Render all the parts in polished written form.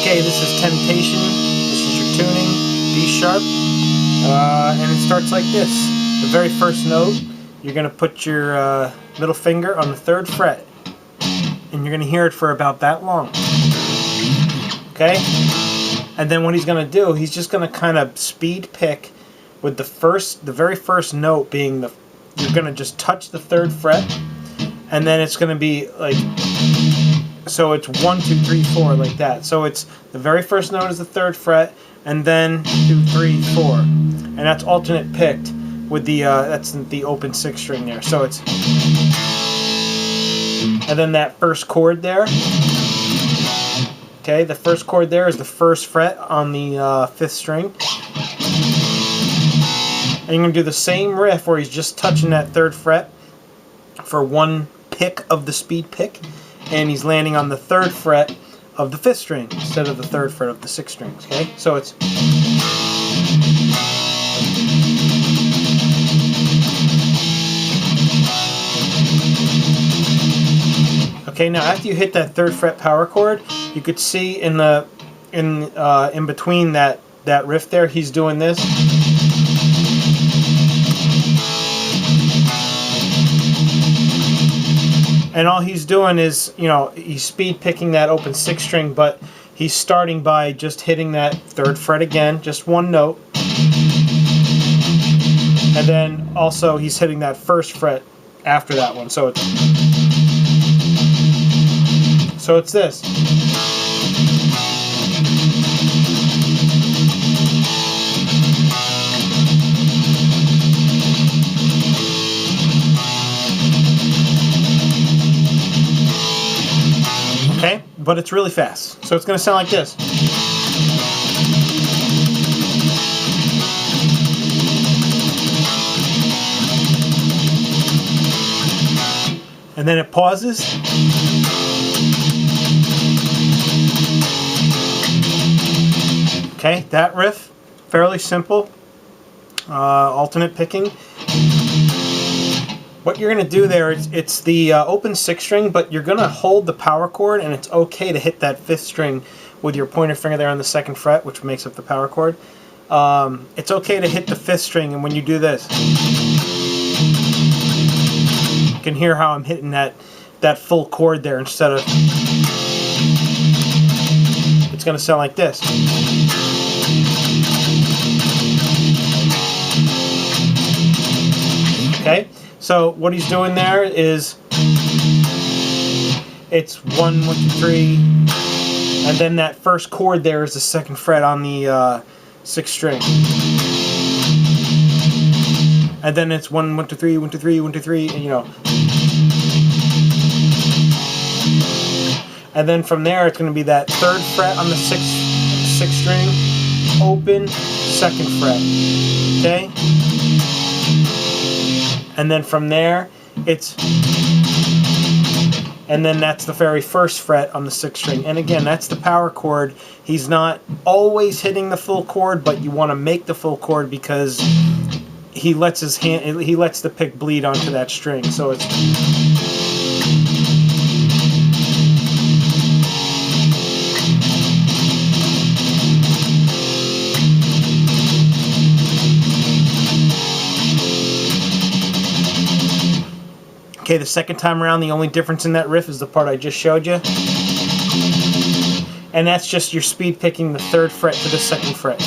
Okay, this is Temptation. This is your tuning, D sharp, and it starts like this. The very first note, you're going to put your middle finger on the 3rd fret, and you're going to hear it for about that long. Okay? And then what he's going to do, he's just going to kind of speed pick with the very first note being you're going to just touch the 3rd fret, and then it's going to be like, so it's 1, 2, 3, 4 like that. So it's the very first note is the 3rd fret, and then 2, 3, 4, and that's alternate picked with the that's the open 6 string there. So it's, and then that first chord there. Okay, the first chord there is the 1st fret on the 5th string. And you're going to do the same riff where he's just touching that 3rd fret for one pick of the speed pick, and he's landing on the 3rd fret of the 5th string instead of the 3rd fret of the 6th strings. Okay, so it's, okay, now after you hit that 3rd fret power chord, you could see in between that riff there, he's doing this. And all he's doing is, you know, he's speed picking that open 6 string, but he's starting by just hitting that 3rd fret again, just one note. And then also he's hitting that 1st fret after that one. So it's this. Okay, but it's really fast. So it's going to sound like this. And then it pauses. Okay, that riff, fairly simple, alternate picking. What you're going to do there is, it's the open 6 string, but you're going to hold the power chord, and it's okay to hit that 5th string with your pointer finger there on the 2nd fret, which makes up the power chord. It's okay to hit the 5th string, and when you do this, you can hear how I'm hitting that full chord there instead of, it's going to sound like this. Okay, so what he's doing there is, it's 1, 1, 2, 3, and then that first chord there is the 2nd fret on the 6th string. And then it's 1, 1, 2, 3, 1, 2, 3, 1, 2, 3, and you know. And then from there it's going to be that 3rd fret on the 6th string, open, 2nd fret. Okay? And then from there it's, and then that's the very 1st fret on the 6th string. And again, that's the power chord. He's not always hitting the full chord, but you want to make the full chord because he lets the pick bleed onto that string. So it's, okay, the second time around, the only difference in that riff is the part I just showed you. And that's just your speed picking the 3rd fret to the 2nd fret.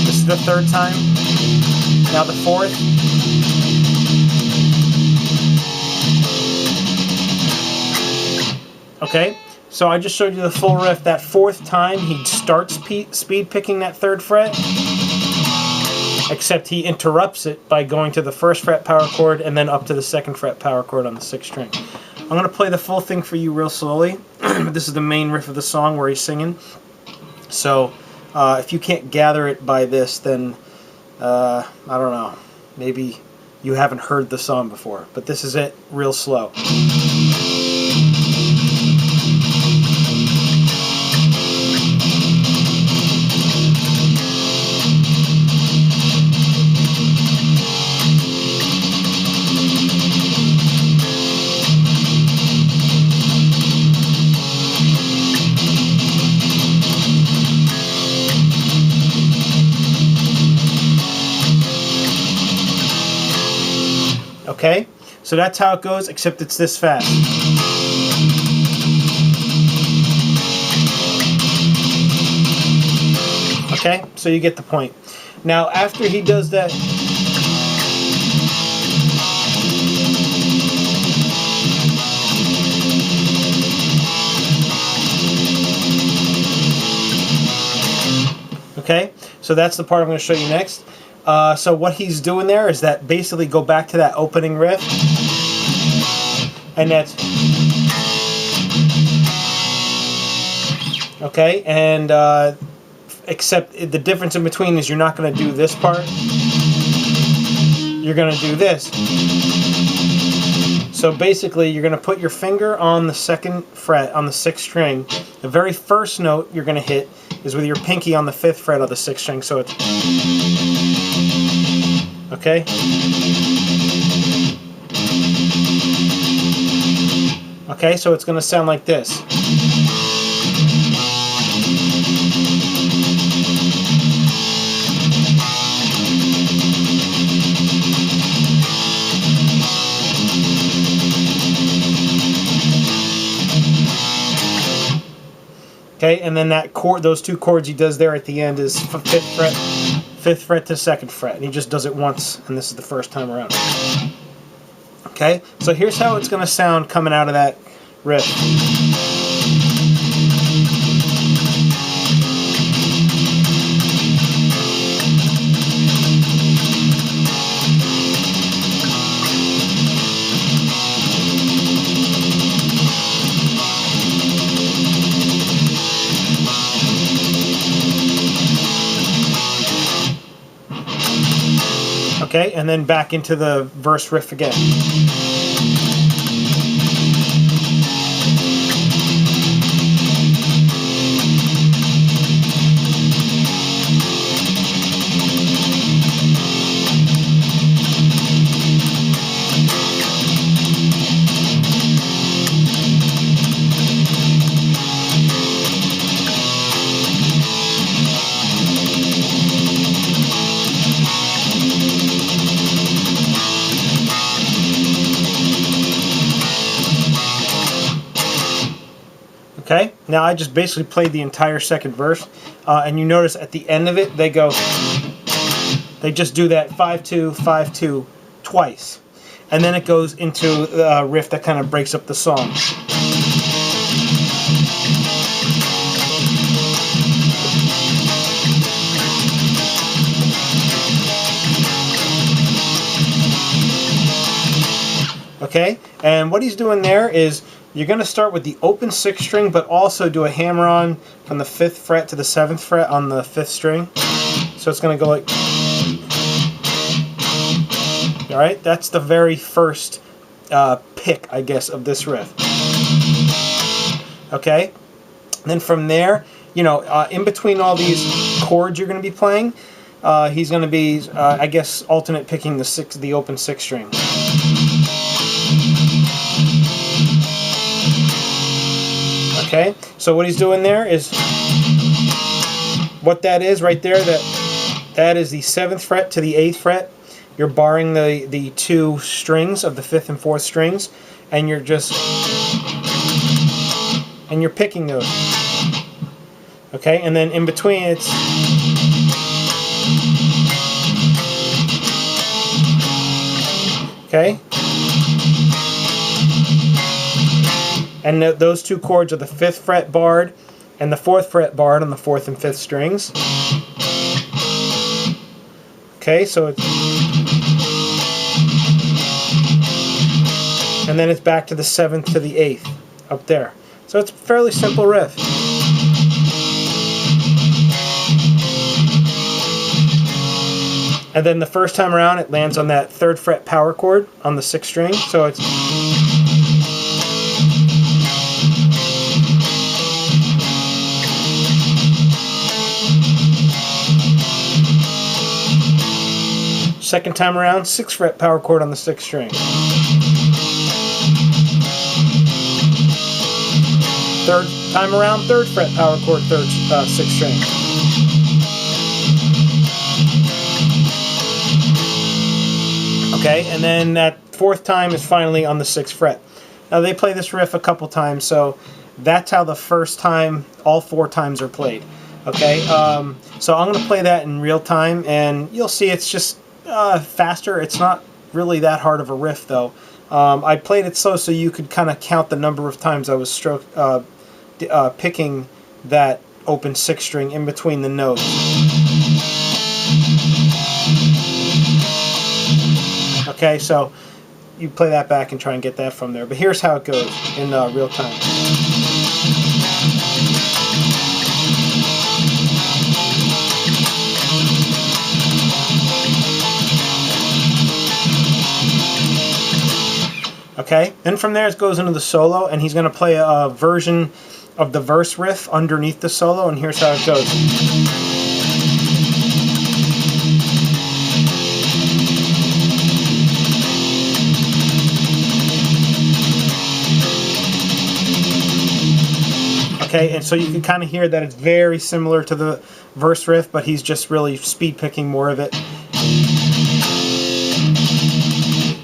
This is the 3rd time. Now the 4th. Okay. So I just showed you the full riff. That 4th time, he starts speed picking that 3rd fret, except he interrupts it by going to the 1st fret power chord and then up to the 2nd fret power chord on the 6th string. I'm going to play the full thing for you real slowly. This is the main riff of the song where he's singing. So if you can't gather it by this, then I don't know. Maybe you haven't heard the song before. But this is it, real slow. Okay, so that's how it goes, except it's this fast. Okay, so you get the point. Now after he does that, okay, so that's the part I'm going to show you next. So what he's doing there is that basically go back to that opening riff, and that's okay, and except the difference in between is you're not going to do this part, you're going to do this. So basically you're going to put your finger on the 2nd fret on the 6th string. The very first note you're going to hit is with your pinky on the 5th fret of the 6th string, so it's okay. Okay, so it's going to sound like this. Okay, and then that chord, those 2 chords he does there at the end is 5th fret to 2nd fret, and he just does it once, and this is the first time around. Okay, so here's how it's going to sound coming out of that riff. Okay, and then back into the verse riff again. Okay, now I just basically played the entire 2nd verse, and you notice at the end of it they just do that 5-2, 5-2 twice, and then it goes into a riff that kind of breaks up the song. Okay, and what he's doing there is you're going to start with the open 6th string, but also do a hammer-on from the 5th fret to the 7th fret on the 5th string. So it's going to go like... Alright, that's the very first pick, I guess, of this riff. Okay, and then from there, you know, in between all these chords you're going to be playing, he's going to be, I guess, alternate picking the open 6th string. Okay, so what he's doing there is, what that is right there, that is the 7th fret to the 8th fret. You're barring the 2 strings of the 5th and 4th strings, and you're picking those. Okay, and then in between it's okay. And those 2 chords are the 5th fret barred and the 4th fret barred on the 4th and 5th strings. Okay, so it's... And then it's back to the 7th to the 8th, up there. So it's a fairly simple riff. And then the first time around it lands on that 3rd fret power chord on the 6th string, so it's... Second time around, 6th fret power chord on the 6th string. Third time around, 3rd fret power chord, 6th string. Okay, and then that fourth time is finally on the 6th fret. Now they play this riff a couple times, so that's how the first time, all 4 times are played. Okay, so I'm going to play that in real time, and you'll see it's just faster. It's not really that hard of a riff, though. I played it slow so you could kind of count the number of times I was picking that open 6th string in between the notes. Okay, so you play that back and try and get that from there. But here's how it goes in real time. Okay, then from there it goes into the solo, and he's going to play a version of the verse riff underneath the solo, and here's how it goes. Okay, and so you can kind of hear that it's very similar to the verse riff, but he's just really speed picking more of it.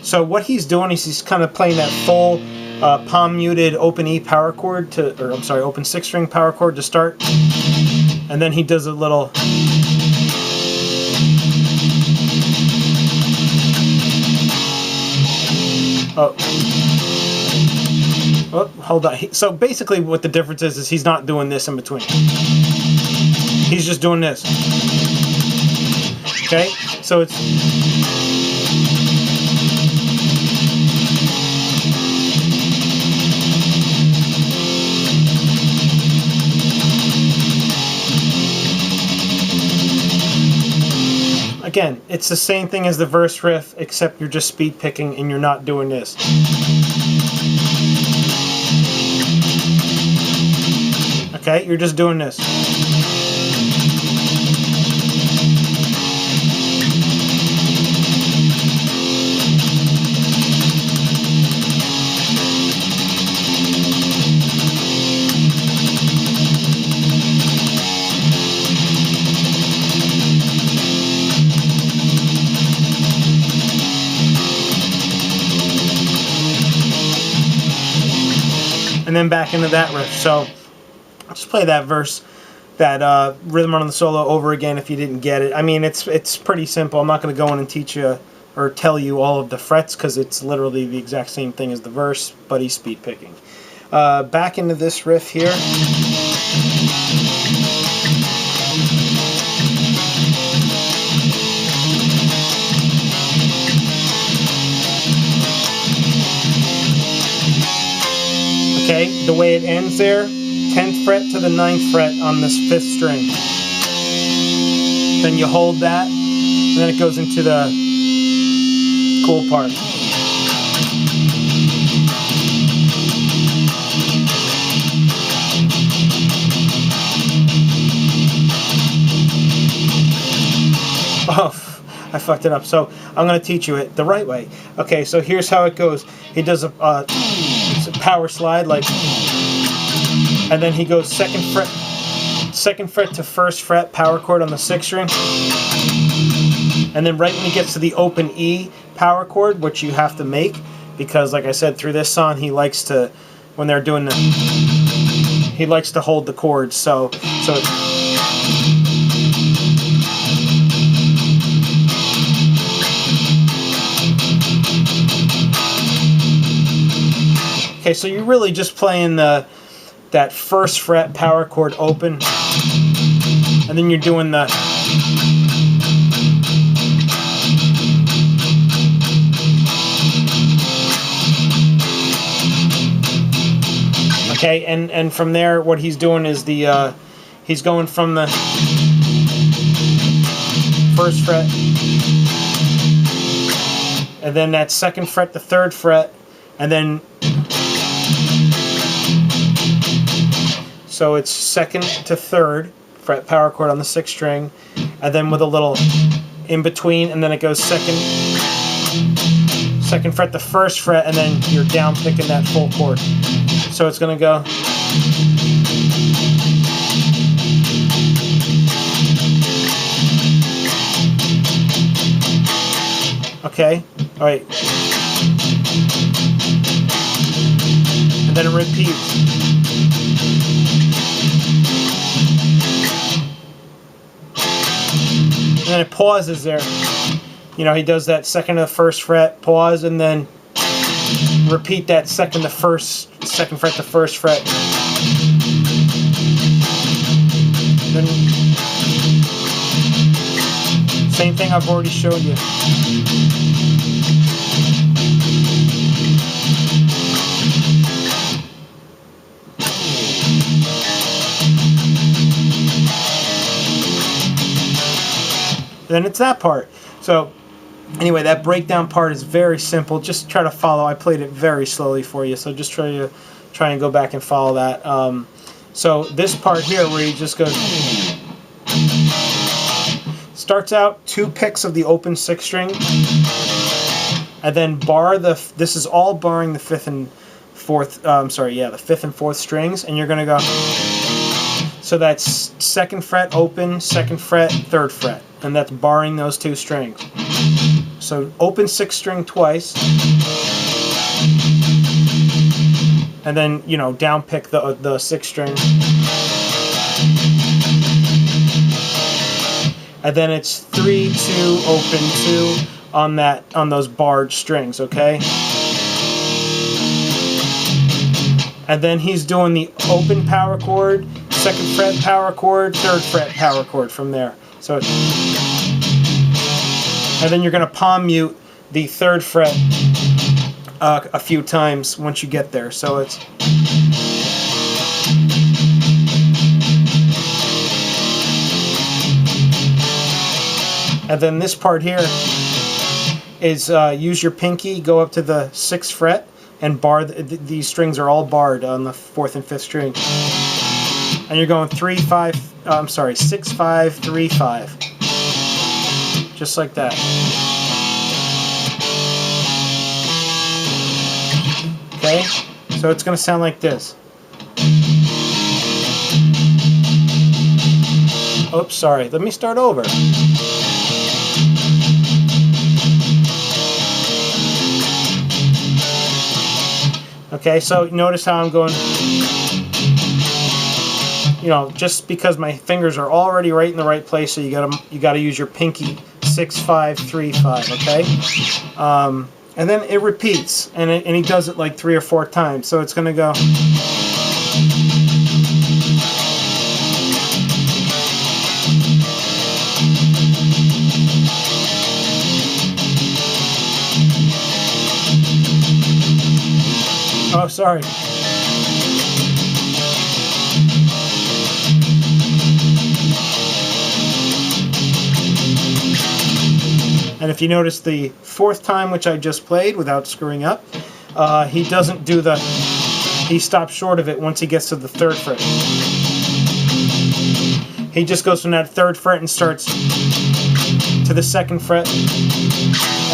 So what he's doing is he's kind of playing that full palm muted open E power chord open 6th string power chord to start, and then he does a little oh, hold on. So basically what the difference is he's not doing this in between. He's just doing this. Okay? So it's... Again, it's the same thing as the verse riff, except you're just speed picking and you're not doing this. Okay, you're just doing this. And then back into that riff. So let's play that verse, that rhythm on the solo over again if you didn't get it. I mean, it's pretty simple. I'm not going to go in and teach you or tell you all of the frets because it's literally the exact same thing as the verse, but he's speed picking. Back into this riff here. Okay, the way it ends there, 10th fret to the 9th fret on this 5th string. Then you hold that, and then it goes into the cool part. Oh, I fucked it up. So I'm going to teach you it the right way. Okay, so here's how it goes. He does a power slide, like, and then he goes 2nd fret to 1st fret power chord on the 6th string, and then right when he gets to the open E power chord, which you have to make because, like I said, through this song he likes to, when they're doing he likes to hold the chords. So okay, so you're really just playing that 1st fret power chord open, and then you're doing the okay, and from there what he's doing is he's going from the 1st fret, and then that 2nd fret to 3rd fret, and then so it's 2nd to 3rd fret power chord on the 6th string, and then with a little in between, and then it goes 2nd fret to 1st fret, and then you're down picking that full chord. So it's gonna go. Okay, all right. then it repeats. And then it pauses there. You know, he does that second to the first fret, pause, and then repeat that second fret to first fret. Then same thing I've already showed you. Then it's that part. So anyway, that breakdown part is very simple. Just try to follow. I played it very slowly for you, so just try and go back and follow that. So this part here where he just goes, starts out 2 picks of the open 6th string, and then this is all barring the 5th and 4th, the 5th and 4th strings, and you're gonna go, so that's 2nd fret open, 2nd fret, 3rd fret, and that's barring those 2 strings. So open 6th string twice, and then, you know, down pick the 6th string, and then it's 3, 2, open 2 on those barred strings, okay? And then he's doing the open power chord, 2nd fret power chord, 3rd fret power chord from there. So, and then you're going to palm mute the 3rd fret a few times once you get there. So it's, and then this part here is use your pinky, go up to the 6th fret, and bar these strings are all barred on the 4th and 5th string. And you're going 6, 5, 3, 5. Just like that. Okay? So it's going to sound like this. Oops, sorry. Let me start over. Okay, so notice how I'm going, you know, just because my fingers are already right in the right place, so you gotta use your pinky. 6, 5, 3, 5, okay? And then it repeats, and he does it like 3 or 4 times, so it's gonna go. Oh, sorry. And if you notice the 4th time, which I just played without screwing up, he doesn't do he stops short of it once he gets to the 3rd fret. He just goes from that 3rd fret and starts to the 2nd fret,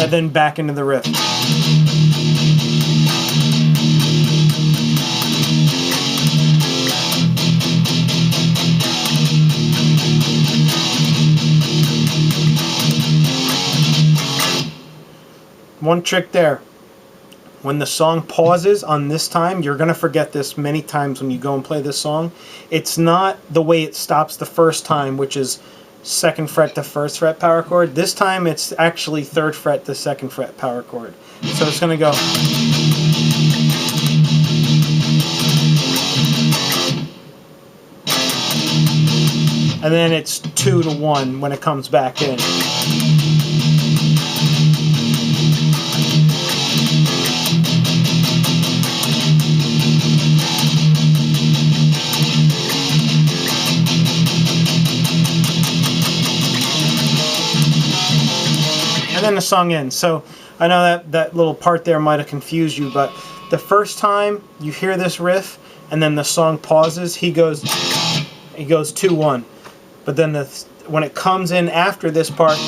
and then back into the riff. One trick there. When the song pauses on this time, you're going to forget this many times when you go and play this song. It's not the way it stops the first time, which is 2nd fret to 1st fret power chord. This time it's actually 3rd fret to 2nd fret power chord. So it's going to go. And then it's 2 to 1 when it comes back in. And then the song ends. So I know that little part there might have confused you, but the first time you hear this riff and then the song pauses, he goes 2-1. But then when it comes in after this part,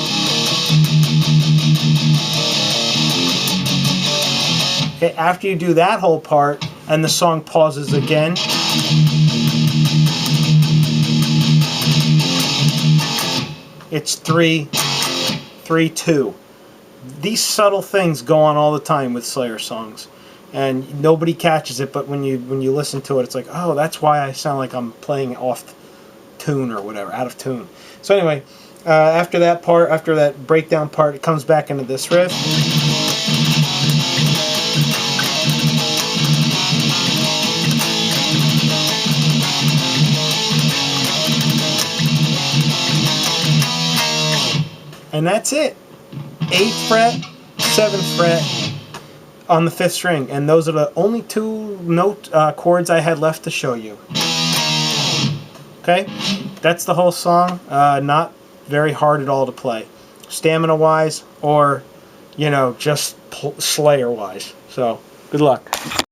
okay, after you do that whole part and the song pauses again, it's 3-3-2. These subtle things go on all the time with Slayer songs. and nobody catches it. But when you listen to it, it's like, oh, that's why I sound like I'm playing off tune or whatever, out of tune. So anyway, after that part, after that breakdown part, it comes back into this riff. And that's it. 8th fret, 7th fret on the 5th string. And those are the only 2 note chords I had left to show you. Okay? That's the whole song. Not very hard at all to play. Stamina-wise or, you know, just Slayer-wise. So, good luck.